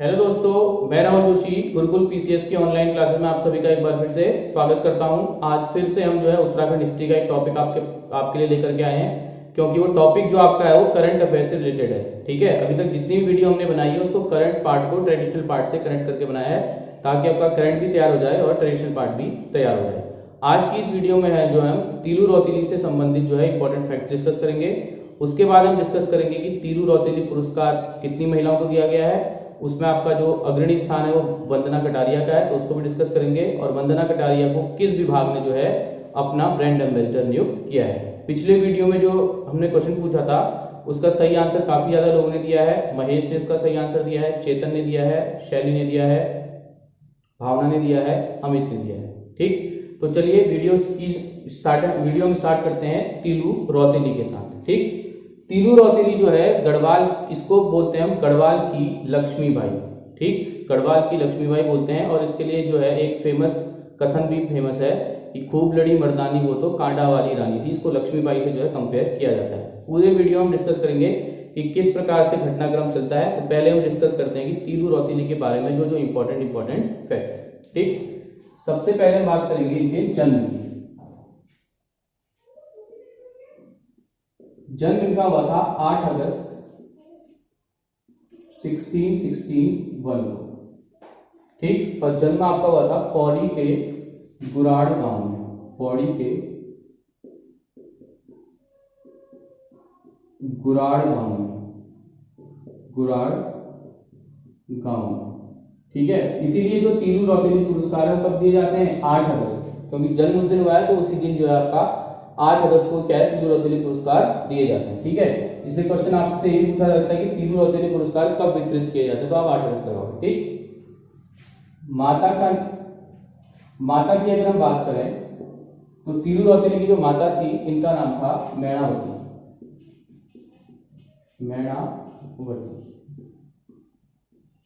Hello दोस्तों, मैं Rahul Joshi Gurukul PCS की ऑनलाइन क्लासेस में आप सभी का एक बार फिर से स्वागत करता हूं। आज फिर से हम जो है उत्तराखंड हिस्ट्री का एक टॉपिक आपके लिए लेकर के आए हैं, क्योंकि वो टॉपिक जो आपका है वो करंट अफेयर से रिलेटेड है। ठीक है, अभी तक जितनी भी वीडियो हमने बनाई है उसको करंट पार्ट को ट्रेडिशनल पार्ट से कनेक्ट करके बनाया है, ताकि आपका करंट भी तैयार हो जाए और ट्रेडिशनल पार्ट भी तैयार हो जाए। आज की इस वीडियो में है जो हम तीलू रौतेली से संबंधित जो है इंपॉर्टेंट फैक्ट डिस्कस करेंगे। उसके बाद हम डिस्कस करेंगे कि तीलू रौतेली पुरस्कार कितनी महिलाओं को दिया गया है, उसमें आपका जो अग्रणी स्थान है वो वंदना कटारिया का है, तो उसको भी डिस्कस करेंगे। और वंदना कटारिया को किस विभाग ने जो है अपना ब्रांड एम्बेसडर नियुक्त किया है। पिछले वीडियो में जो हमने क्वेश्चन पूछा था उसका सही आंसर काफी ज्यादा लोगों ने दिया है। महेश ने उसका सही आंसर दिया है, चेतन ने दिया है, शैली ने दिया है, भावना ने दिया है, अमित ने दिया है। ठीक, तो चलिए वीडियो में स्टार्ट करते हैं तीलू रौतेली के साथ। ठीक, तीलू रौतेली जो है गढ़वाल, इसको बोलते हैं हम गढ़वाल की लक्ष्मीबाई। ठीक, गढ़वाल की लक्ष्मीबाई बोलते हैं। और इसके लिए जो है एक फेमस कथन भी फेमस है कि खूब लड़ी मर्दानी वो तो कांटा वाली रानी थी। इसको लक्ष्मीबाई से जो है कंपेयर किया जाता है। पूरे वीडियो हम डिस्कस करेंगे कि किस प्रकार से घटनाक्रम चलता है। तो पहले हम डिस्कस करते हैं कि तीलू रौतेली के बारे में जो जो इंपॉर्टेंट फैक्ट है। ठीक, सबसे पहले हम बात करेंगे इनके जन्म की। जन्म इनका हुआ था 8 अगस्त 1661 को। ठीक, और जन्म आपका हुआ था पौड़ी के गुराड़ गांव में। पौड़ी के गुराड़ गांव में, गुराड़ गांव में। ठीक है, इसीलिए जो तीलू रौतेली पुरस्कार है वो कब दिए जाते हैं? 8 अगस्त, क्योंकि जन्म उस दिन हुआ है, तो उसी दिन जो है आपका 8 अगस्त को क्या है तीलू रौतेली पुरस्कार दिए जाते हैं। ठीक है, इसलिए क्वेश्चन आपसे यही पूछा जाता है कि तीलू रौतेली पुरस्कार कब वितरित किए जाते हैं, तो आप 8 अगस्त लगाओगे। ठीक, माता की अगर हम बात करें तो तीलू रौतेली की जो माता थी इनका नाम था मैणावती।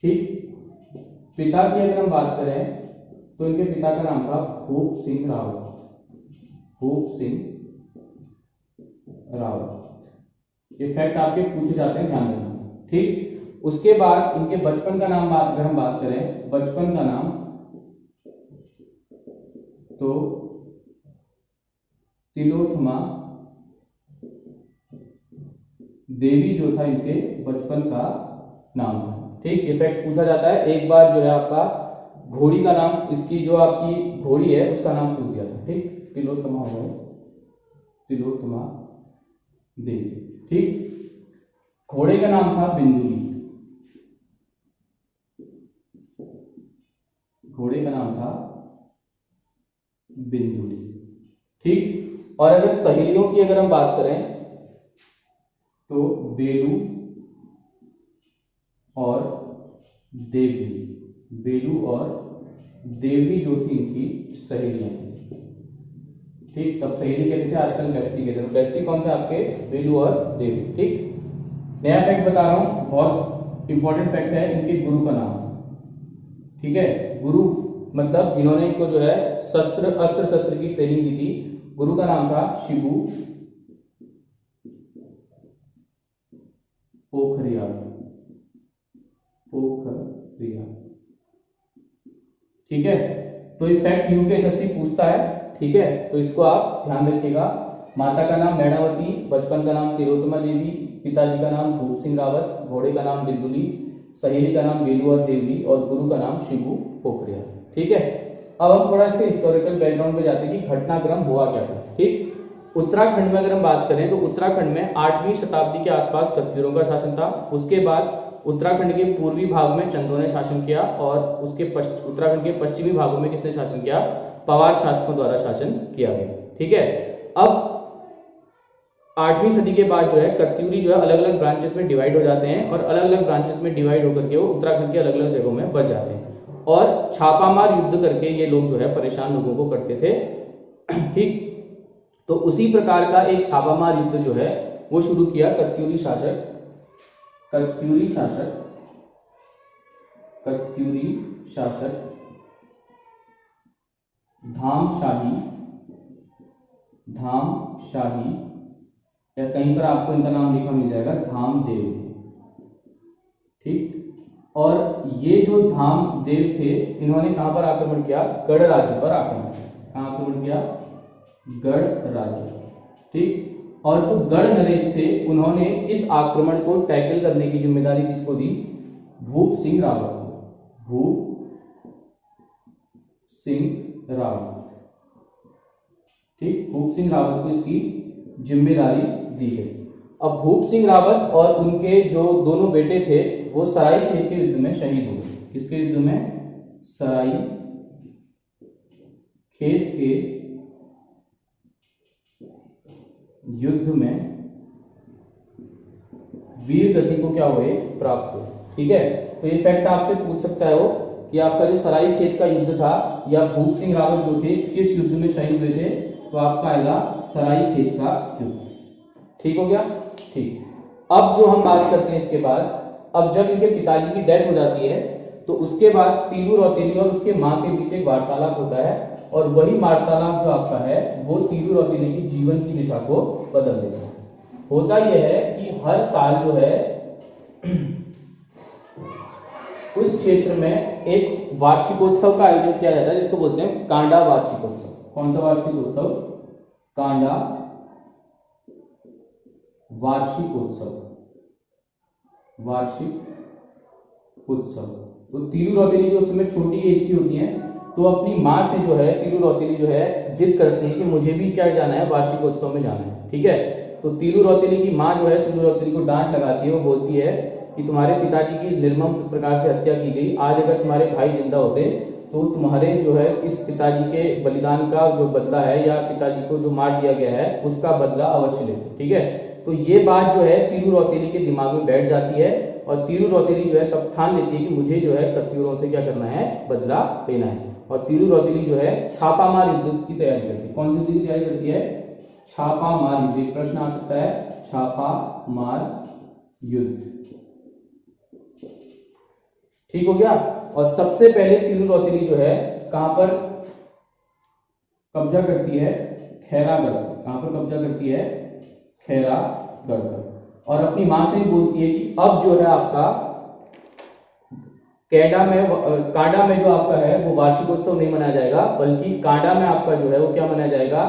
ठीक, पिता की अगर हम बात करें तो इनके पिता का नाम था भूप सिंह रावत। ये फैक्ट आपके पूछे जाते हैं, ध्यान रखना। ठीक, उसके बाद इनके बचपन का नाम अगर हम बात करें, बचपन का नाम तो तिलोत्तमा देवी जो था इनके बचपन का नाम था। ठीक, ये फैक्ट पूछा जाता है। एक बार जो है आपका घोड़ी का नाम, इसकी जो आपकी घोड़ी है उसका नाम पूछ दिया था। ठीक, तिलोत्तमा हो गए, तिलोत्तमा देवी। ठीक, घोड़े का नाम था बिंदुली। घोड़े का नाम था बिंदुली। ठीक, और अगर सहेलियों की अगर हम बात करें तो बेलू और देवली। बेलू और देवली जो थी इनकी सहेलियां थी। ठीक, तब सहेली कहते थे, आजकल बेस्टी कहते हैं। बेस्टी कौन थे आपके? बेलू और देवली। ठीक, नया फैक्ट बता रहा हूं, बहुत इंपॉर्टेंट फैक्ट है। इनके गुरु का नाम, ठीक है, गुरु मतलब जिन्होंने इनको जो है अस्त्र शस्त्र की ट्रेनिंग दी थी, गुरु का नाम था शिबू पोखरियाल। ठीक है, तो ये फैक्ट यूपीएससी पूछता है। ठीक है, तो इसको आप ध्यान रखिएगा। माता का नाम मैणावती, बचपन का नाम तिलोत्तमा देवी, पिताजी का नाम भूप सिंह रावत, घोड़े का नाम बिंदुली, सहेली का नाम बेलू और देवली, और गुरु का नाम शिबू पोखरियाल। ठीक है, अब हम थोड़ा इसके हिस्टोरिकल बैकग्राउंड पे जाते हैं कि घटनाक्रम हुआ क्या था। ठीक, उत्तराखंड में अगर हम बात करें तो उत्तराखंड में 8वीं शताब्दी के आसपास कत्यूरों का शासन था। उसके बाद उत्तराखंड के पूर्वी भाग में चंदों ने शासन किया, और उसके उत्तराखंड के पश्चिमी भागों में किसने शासन किया? पवार शासकों द्वारा शासन किया गया। ठीक है, अब 8वीं सदी के बाद जो है कत्यूरी जो है अलग अलग ब्रांचेस में डिवाइड हो जाते हैं, और अलग अलग ब्रांचेस में डिवाइड होकर के वो उत्तराखंड के अलग अलग जगहों में बस जाते हैं, और छापामार युद्ध करके ये लोग जो है परेशान लोगों को करते थे। ठीक, तो उसी प्रकार का एक छापामार युद्ध जो है वो शुरू किया कत्यूरी शासक धामशाही, या कहीं पर आपको इनका नाम लिखा मिल जाएगा धामदेव। ठीक, और ये जो धामदेव थे इन्होंने कहां पर आक्रमण किया? गढ़ राज्य पर आक्रमण। कहां आक्रमण किया? गढ़ राज्य। ठीक। और जो गढ़ नरेश थे उन्होंने इस आक्रमण को टैकल करने की जिम्मेदारी किसको दी? भूप सिंह रावत को। भूप सिंह रावत। ठीक, भूप सिंह रावत को इसकी जिम्मेदारी दी गई। अब भूप सिंह रावत और उनके जो दोनों बेटे थे वो सराई खेत के युद्ध में शहीद हो गए। किसके युद्ध में? सराई खेत के युद्ध में वीर गति को क्या हुए? प्राप्त हुए। ठीक है, तो ये फैक्ट आपसे पूछ सकता है वो कि आपका जो सराई खेत का युद्ध था या भूप सिंह रावत जो थे किस युद्ध में शहीद हुए थे? तो आपका आएगा सराई खेत का युद्ध। ठीक हो गया? ठीक। अब जो हम बात करते हैं इसके बाद, अब जब इनके पिताजी की डेथ हो जाती है तो उसके बाद तीलू रौतेली और उसके माँ के बीच एक वार्तालाप होता है और वही वार्तालाप जो आपका है वो तीलू रौतेली की जीवन की दिशा को बदल देता है। होता यह है कि हर साल जो है उस क्षेत्र में एक वार्षिकोत्सव का आयोजन किया जाता है जिसको बोलते हैं कांडा वार्षिकोत्सव। कौन सा वार्षिकोत्सव? कांडा वार्षिकोत्सव। वार्षिक उत्सव। तो तीलू रौतेली जो उस समय छोटी एज की होती है तो अपनी माँ से जो है तीलू रौतेली जो है जिद करती है कि मुझे भी क्या जाना है? वार्षिकोत्सव में जाना है। ठीक है, तो तीलू रौतेली की माँ जो है तीलू रौतेली को डांट लगाती है। वो बोलती है कि तुम्हारे पिताजी की निर्मम प्रकार से हत्या की गई, आज अगर तुम्हारे भाई जिंदा होते तो तुम्हारे जो है इस पिताजी के बलिदान का जो बदला है या पिताजी को जो मार दिया गया है उसका बदला अवश्य लेते। ठीक है, तो ये बात जो है तीलू रौतेली के दिमाग में बैठ जाती है और तीलू रौतेली जो है तब ठान लेती है कि मुझे जो है कत्यूरों से क्या करना है? बदला लेना है। और तीलू रौतेली जो है छापामार युद्ध की तैयारी करती है। कौन सी युद्ध की तैयारी करती है? छापामार युद्ध। प्रश्न आ सकता है, छापामार युद्ध। ठीक हो गया। और सबसे पहले तीलू रौतेली जो है कहां पर कब्जा करती है? खैरागढ़। कहां पर कब्जा करती है? खैरागढ़ पर। और अपनी मां से ही बोलती है कि अब जो है आपका कांडा में जो आपका है वो वार्षिकोत्सव नहीं मनाया जाएगा बल्कि कांडा में आपका जो है वो क्या मनाया जाएगा?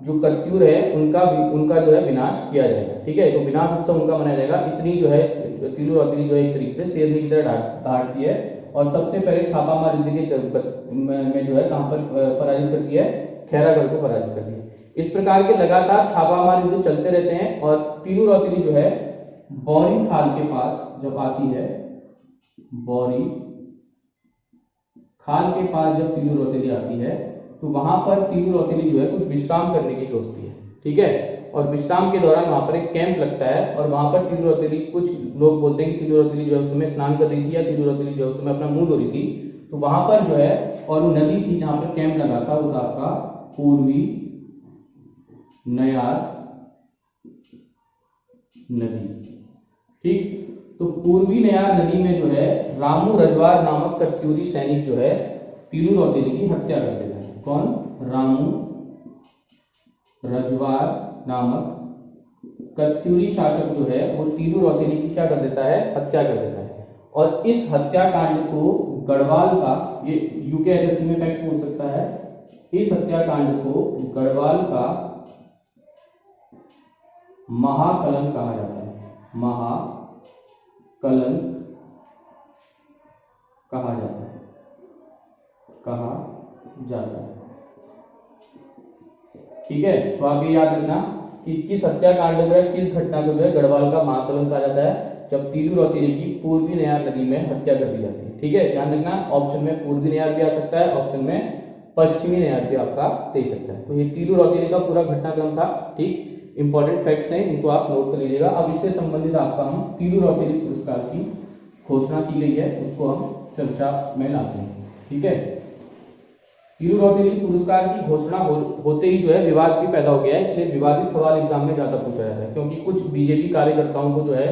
जो कत्यूर है उनका जो है विनाश किया जाएगा। ठीक है, तो विनाश उत्सव उनका मनाया जाएगा। इतनी जो है तीलू रौतेली जो है एक तरीके से शेरनी की तरह दहाड़ती है और सबसे पहले छापामार युद्ध के में जो है कहां पर पराजित करती है? खैरागढ़ को पराजित करती है। इस प्रकार के लगातार छापामार युद्ध चलते रहते हैं और तीलू रौतेली जो है बौरी खाल के पास जब आती है, बौरी खाल के पास जब तीलू रौतेली आती है तो वहां पर तीलू रौतेली जो है कुछ विश्राम करने की सोचती है। ठीक है, और विश्राम के दौरान वहां पर एक कैंप लगता है और वहां पर तीलू रौतेली, कुछ लोग बोलते हैं कि तीलू रौतेली जो है उस समय स्नान कर रही थी या तीलू रौतेली जो है उस समय अपना मुंह धो रही थी। तो वहां पर जो है और वो नदी थी जहां पर कैंप लगा था वो था आपका पूर्वी नयार नदी। ठीक, तो पूर्वी नयार नदी में जो है रामू रजवार नामक कत्यूरी सैनिक जो है तीलू रौतेली की हत्या कर देता है। कौन? रामू रजवार नामक कत्यूरी शासक जो है वो तीलू रौतेली की क्या कर देता है? हत्या कर देता है। और इस हत्याकांड को गढ़वाल का, ये यूकेएसएससी में फैक्ट पूछ सकता है, इस हत्याकांड को गढ़वाल का महाकलंक कहा जाता है। महाकलंक कहा जाता है। ठीक है, तो आप ये याद रखना कि किस हत्याकांड को, किस घटना को जो है गढ़वाल का महाकलंक कहा जाता है? जब तीलू रौतेली की पूर्वी नयार नदी में हत्या कर दी जाती है। ठीक है, ध्यान रखना, ऑप्शन में पूर्वी नयार भी आ सकता है, ऑप्शन में पश्चिमी नयार भी आपका दे सकता है। तो ये तीलू रौतेली का पूरा घटनाक्रम था। ठीक, इंपॉर्टेंट फैक्ट्स हैं, इनको आप नोट कर लीजिएगा। अब इससे संबंधित आपका हम तीलू रौतेली पुरस्कार की घोषणा की गई है उसको हम चर्चा में लाते हैं। ठीक है, तीलू रौतेली पुरस्कार की घोषणा होते ही जो है विवाद भी पैदा हो गया है, इसलिए विवादित सवाल एग्जाम में ज्यादा पूछा जाता है क्योंकि कुछ बीजेपी कार्यकर्ताओं को जो है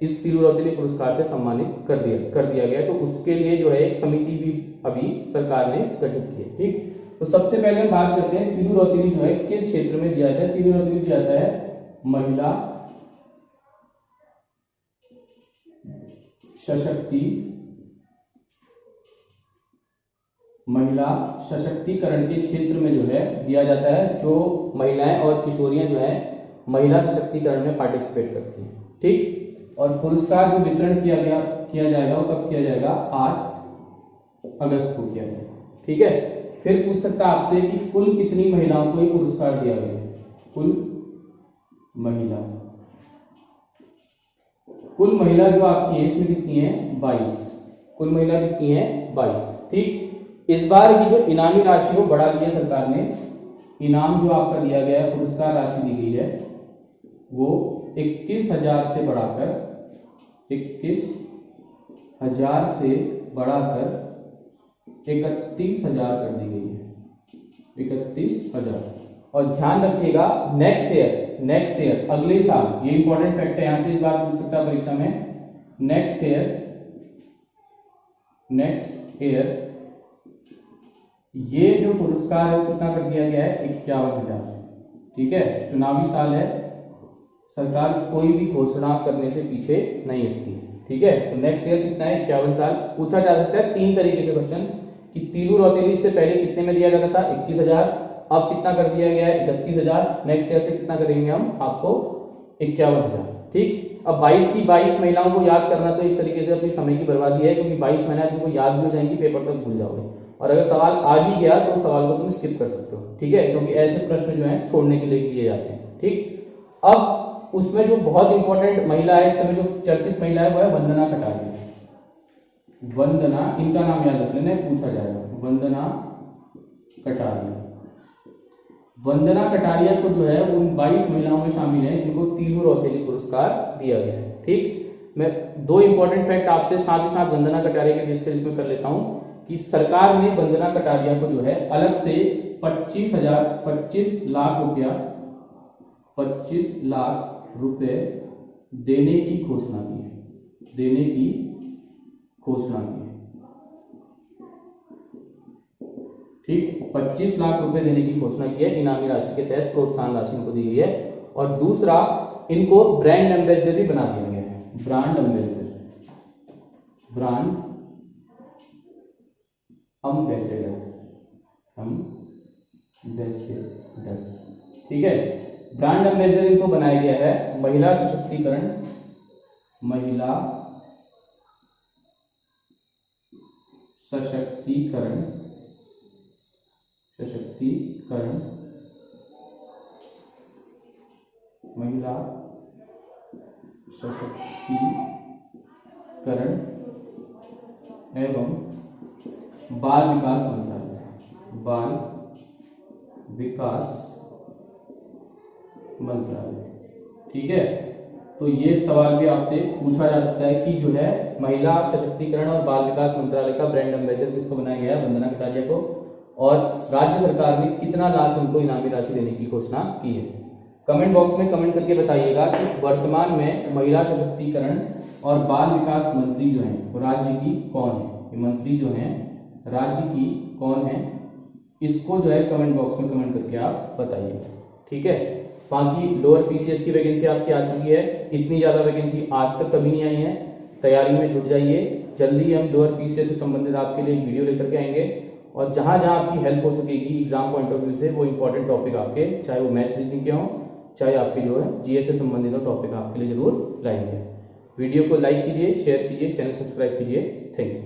इस तीलू रौतेली पुरस्कार से सम्मानित कर दिया गया। तो उसके लिए जो है एक समिति भी अभी सरकार ने गठित की है। ठीक, तो सबसे पहले हम बात करते हैं तीलू रौतेली जो है किस क्षेत्र में दिया जाता है? तीलू रौतेली दिया जाता है महिला सशक्तिकरण महिला सशक्तिकरण के क्षेत्र में जो है दिया जाता है, जो महिलाएं और किशोरियां जो है महिला सशक्तिकरण में पार्टिसिपेट करती हैं। ठीक, और पुरस्कार जो वितरण किया जाएगा वो कब किया जाएगा? 8 अगस्त को किया जाएगा। ठीक है, फिर पूछ सकता है आपसे कि कुल कितनी महिलाओं को ये पुरस्कार दिया गया है? कुल महिला जो आपकी है इसमें कितनी है? 22। कुल महिला कितनी है? 22। ठीक, इस बार की जो इनामी राशि को बढ़ा दी है सरकार ने। इनाम जो आपका दिया गया है, पुरस्कार राशि दी गई है, वो 21,000 से बढ़ाकर 31,000 से बढ़ाकर 31,000 कर दी गई है। 31,000। और ध्यान रखिएगा, नेक्स्ट ईयर अगले साल, ये इंपॉर्टेंट फैक्ट है, यहां से इस बार पूछ सकता है परीक्षा में। नेक्स्ट ईयर ये जो पुरस्कार है कितना कर दिया गया है? 51,000। ठीक है, चुनावी साल है, सरकार कोई भी घोषणा करने से पीछे नहीं हटती। ठीक है, तो नेक्स्ट ईयर कितना है? 51 साल। पूछा जा सकता है 3 तरीके से क्वेश्चन कि तीलू रौतेली से पहले कितने में दिया जाता था? 21,000। अब कितना कर दिया गया है? 31,000। नेक्स्ट ईयर से कितना करेंगे हम? आपको 51,000। ठीक, अब 22 महिलाओं को याद करना तो एक तरीके से अपनी समय की बर्बादी है, क्योंकि 22 महिलाएं तुमको याद भी हो जाएंगी, पेपर तक भूल जाओगे, और अगर सवाल आ भी गया तो सवाल को तुम स्किप कर सकते हो। ठीक है, क्योंकि ऐसे प्रश्न जो है छोड़ने के लिए दिए जाते हैं। ठीक, अब उसमें जो बहुत इंपॉर्टेंट महिला है इस समय, जो चर्चित महिला है, वो है वंदना कटारिया। वंदना, इनका नाम याद रख लेना, पूछा जाएगा। वंदना कटारिया को जो है उन 22 महिलाओं में शामिल है जिनको तीलू रौतेली पुरस्कार दिया गया है। ठीक, मैं 2 इंपॉर्टेंट फैक्ट आपसे साथ ही साथ वंदना कटारिया के डिस्कस में कर लेता हूं कि सरकार ने वंदना कटारिया को जो है अलग से 25 लाख रुपए देने की घोषणा की है। ठीक, 25 लाख रुपए देने की घोषणा की है, इनामी राशि के तहत प्रोत्साहन राशि इनको दी गई है। और दूसरा, इनको ब्रांड एम्बेसडर भी बना दिया गया है। Brand ambassador. ठीक है, ब्रांड एम्बेसडर इनको बनाया गया है महिला सशक्तिकरण एवं बाल विकास मंत्रालय। ठीक है, तो ये सवाल भी आपसे पूछा जा सकता है कि जो है महिला सशक्तिकरण और बाल विकास मंत्रालय का ब्रांड एम्बेसडर किसको बनाया गया है? वंदना कटारिया को। और राज्य सरकार ने कितना लाख उनको इनामी राशि देने की घोषणा की है? कमेंट बॉक्स में कमेंट करके बताइएगा कि वर्तमान में महिला सशक्तिकरण और बाल विकास मंत्री जो है वो राज्य की कौन है? ये मंत्री जो है राज्य की कौन है? इसको जो है कमेंट बॉक्स में कमेंट करके आप बताइए। ठीक है, बाकी लोअर पीसीएस की वैकेंसी आपकी आ चुकी है। इतनी ज्यादा वैकेंसी आज तक कभी नहीं आई है, तैयारी में जुट जाइए। जल्दी हम लोअर पीसीएस से संबंधित आपके लिए एक वीडियो लेकर के आएंगे, और जहां जहां आपकी हेल्प हो सकेगी एग्जाम पॉइंट ऑफ व्यू से, वो इंपॉर्टेंट टॉपिक आपके, चाहे वो मैथ्स रीजनिंग के हों, चाहे आपके जो है जीएस से संबंधित हो, टॉपिक आपके लिए जरूर लाएंगे। वीडियो को लाइक कीजिए, शेयर कीजिए, चैनल सब्सक्राइब कीजिए। Thank you.